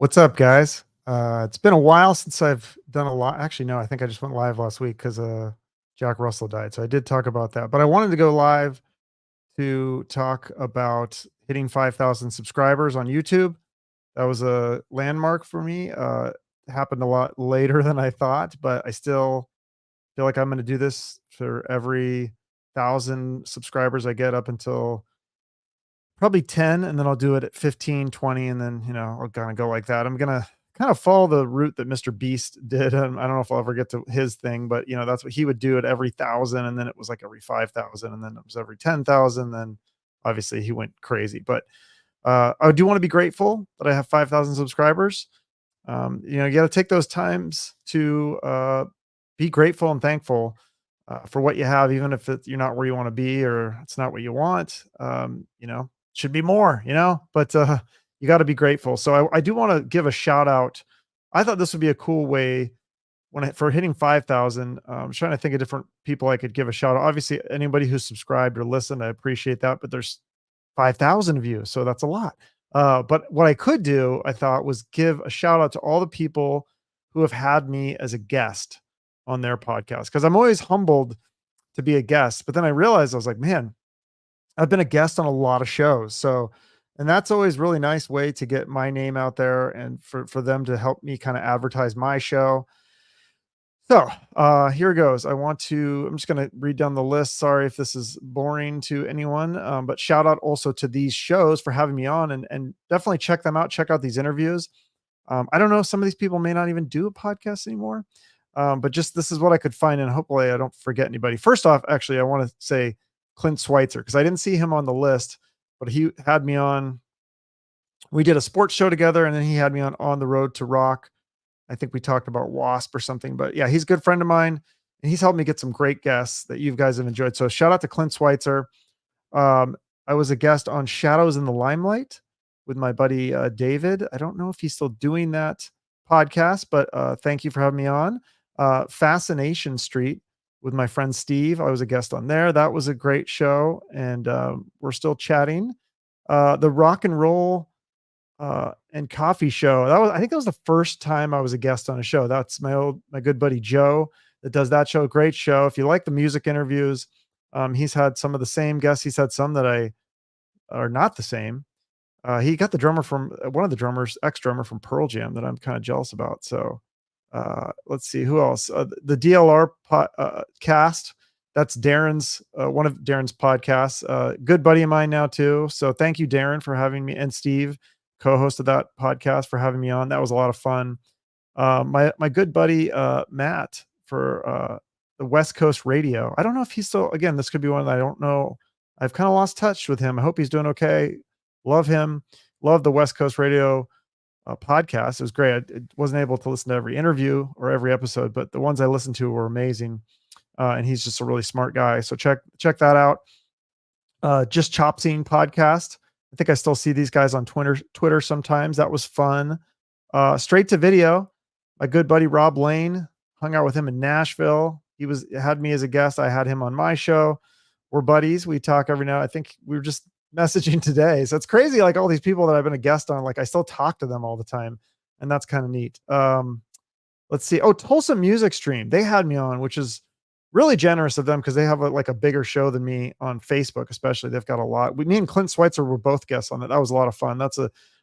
What's up, guys? It's been a while since I've done a lot. Actually, no, I think I just went live last week because Jack Russell died. So I did talk about that, but I wanted to go live to talk about hitting 5,000 subscribers on YouTube. That was a landmark for me. It happened a lot later than I thought, but I still feel like I'm going to do this for every thousand subscribers I get up until probably 10, and then I'll do it at 15, 20, and then, I'll kinda go like that. I'm gonna kind of follow the route that Mr. Beast did. I don't know if I'll ever get to his thing, but, that's what he would do at every 1,000, and then it was, like, every 5,000, and then it was every 10,000, then obviously he went crazy, but, I do wanna be grateful that I have 5,000 subscribers. You gotta take those times to, be grateful and thankful, for what you have, even if you're not where you wanna be or it's not what you want. Should be more, but you got to be grateful. So I do want to give a shout out. I thought this would be a cool way for hitting 5,000. I'm trying to think of different people I could give a shout out. Obviously, anybody who's subscribed or listened, I appreciate that. But there's 5,000 of you, so that's a lot. But what I could do, I thought, was give a shout out to all the people who have had me as a guest on their podcast because I'm always humbled to be a guest. But then I realized I was like, man, I've been a guest on a lot of shows. So, and that's always really nice way to get my name out there and for them to help me kind of advertise my show. So, here goes. I'm just going to read down the list. Sorry if this is boring to anyone, but shout out also to these shows for having me on and definitely check them out. Check out these interviews. I don't know. Some of these people may not even do a podcast anymore. But just this is what I could find, and hopefully I don't forget anybody. First off, actually, I want to say Clint Schweitzer because I didn't see him on the list, but he had me on. We did a sports show together, and then he had me on the road to rock. I think we talked about Wasp or something, but yeah, he's a good friend of mine, and he's helped me get some great guests that you guys have enjoyed. So shout out to Clint Schweitzer. I was a guest on Shadows in the Limelight with my buddy David. I don't know if he's still doing that podcast, but thank you for having me on. Fascination Street with my friend Steve. I was a guest on there. That was a great show, and we're still chatting. The Rock and Roll and Coffee Show. I think that was the first time I was a guest on a show. That's my good buddy Joe that does that show. Great show. If you like the music interviews, he's had some of the same guests. He's had some that I are not the same. He got the drummer from one of the drummers, ex-drummer from Pearl Jam that I'm kind of jealous about. So let's see who else. The DLR cast. That's Darren's one of Darren's podcasts. Good buddy of mine now too. So thank you, Darren, for having me, and Steve, co-host of that podcast, for having me on. That was a lot of fun. My good buddy Matt for the West Coast Radio. I don't know if he's still. Again, this could be one that I don't know. I've kind of lost touch with him. I hope he's doing okay. Love him. Love the West Coast Radio podcast. It was great. I wasn't able to listen to every interview or every episode, but the ones I listened to were amazing. And he's just a really smart guy. So check that out. Just Chop Scene podcast. I think I still see these guys on Twitter sometimes. That was fun. Straight to Video. My good buddy Rob Lane, hung out with him in Nashville. He had me as a guest. I had him on my show. We're buddies. We talk every now. I think we were just messaging today. So it's crazy. Like all these people that I've been a guest on, like I still talk to them all the time. And that's kind of neat. Let's see. Oh, Tulsa Music Stream. They had me on, which is really generous of them because they have a bigger show than me on Facebook, especially. They've got a lot. Me and Clint Schweitzer were both guests on that. That was a lot of fun. That's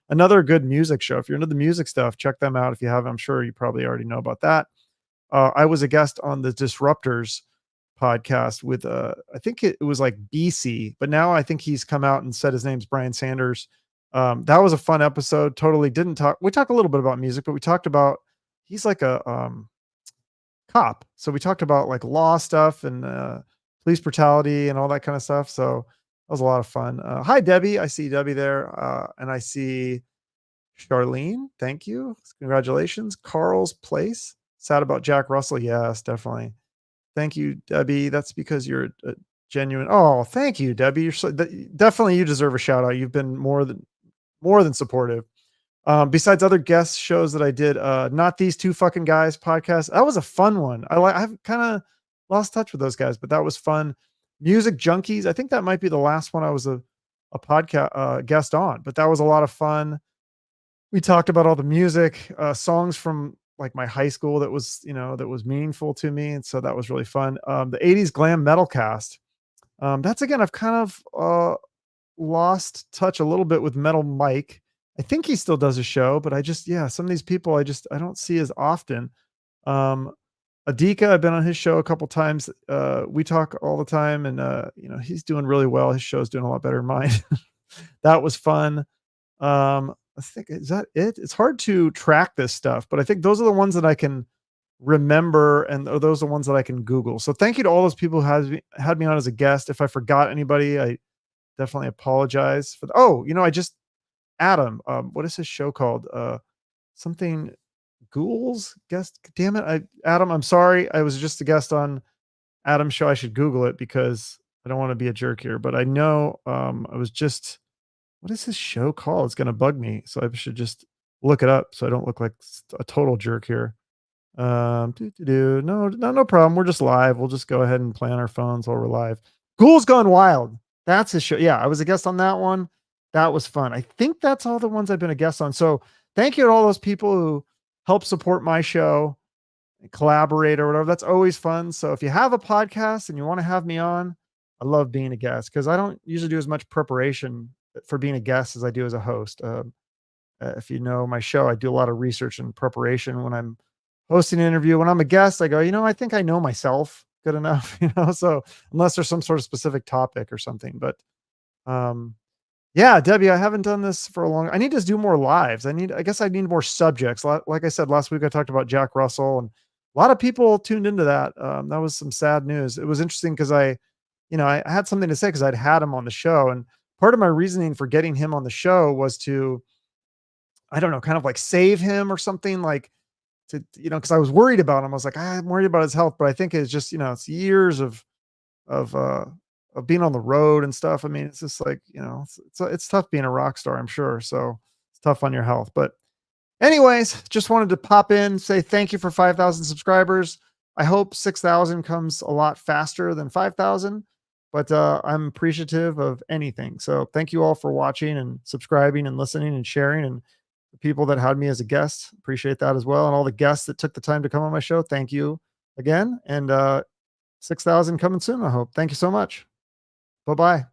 another good music show. If you're into the music stuff, check them out. If you haven't, I'm sure you probably already know about that. I was a guest on the Disruptors podcast with I think it was like BC, but now I think he's come out and said his name's Brian Sanders. That was a fun episode. Totally didn't talk. We talked a little bit about music, but we talked about he's like a cop. So we talked about like law stuff and police brutality and all that kind of stuff. So that was a lot of fun. Hi Debbie. I see Debbie there. And I see Charlene. Thank you. Congratulations. Carl's Place. Sad about Jack Russell. Yes, definitely. Thank you, Debbie. That's because you're a genuine. Oh, thank you, Debbie. Definitely you deserve a shout out. You've been more than supportive. Besides other guest shows that I did, Not These Two Fucking Guys podcast. That was a fun one. I've kind of lost touch with those guys, but that was fun. Music Junkies. I think that might be the last one I was a podcast guest on, but that was a lot of fun. We talked about all the music, songs from like my high school that was, that was meaningful to me. And so that was really fun. The 80s glam metal cast. That's again, I've kind of lost touch a little bit with Metal Mike. I think he still does a show, but yeah, some of these people I don't see as often. Um, Adika, I've been on his show a couple times. We talk all the time, and he's doing really well. His show's doing a lot better than mine. That was fun. I think is that it? It's hard to track this stuff, but I think those are the ones that I can remember, and those are the ones that I can Google. So thank you to all those people who had me on as a guest. If I forgot anybody, I definitely apologize for oh, I just Adam, what is his show called? Something Ghouls guest. Damn it. Adam, I'm sorry. I was just a guest on Adam's show. I should Google it because I don't want to be a jerk here, but I know I was just what is his show called? It's gonna bug me, so I should just look it up so I don't look like a total jerk here. No, no, no problem. We're just live. We'll just go ahead and play on our phones while we're live. Ghouls Gone Wild. That's his show. Yeah, I was a guest on that one. That was fun. I think that's all the ones I've been a guest on. So thank you to all those people who help support my show, collaborate or whatever. That's always fun. So if you have a podcast and you want to have me on, I love being a guest because I don't usually do as much preparation for being a guest as I do as a host. If you know my show, I do a lot of research and preparation when I'm hosting an interview. When I'm a guest, I go, I think I know myself good enough, so unless there's some sort of specific topic or something, but um, yeah, Debbie, I haven't done this for a long, I need to do more lives. I guess I need more subjects. Like I said, last week I talked about Jack Russell and a lot of people tuned into that. That was some sad news. It was interesting because I had something to say because I'd had him on the show. And part of my reasoning for getting him on the show was to, I don't know, kind of like save him or something like because I was worried about him. I was like, I'm worried about his health, but I think it's just, it's years of, uh, of being on the road and stuff. I mean, it's just like, it's tough being a rock star, I'm sure. So it's tough on your health, but anyways, just wanted to pop in, say thank you for 5,000 subscribers. I hope 6,000 comes a lot faster than 5,000, but I'm appreciative of anything. So thank you all for watching and subscribing and listening and sharing, and the people that had me as a guest, appreciate that as well. And all the guests that took the time to come on my show, thank you again. And 6,000 coming soon, I hope. Thank you so much. Bye-bye.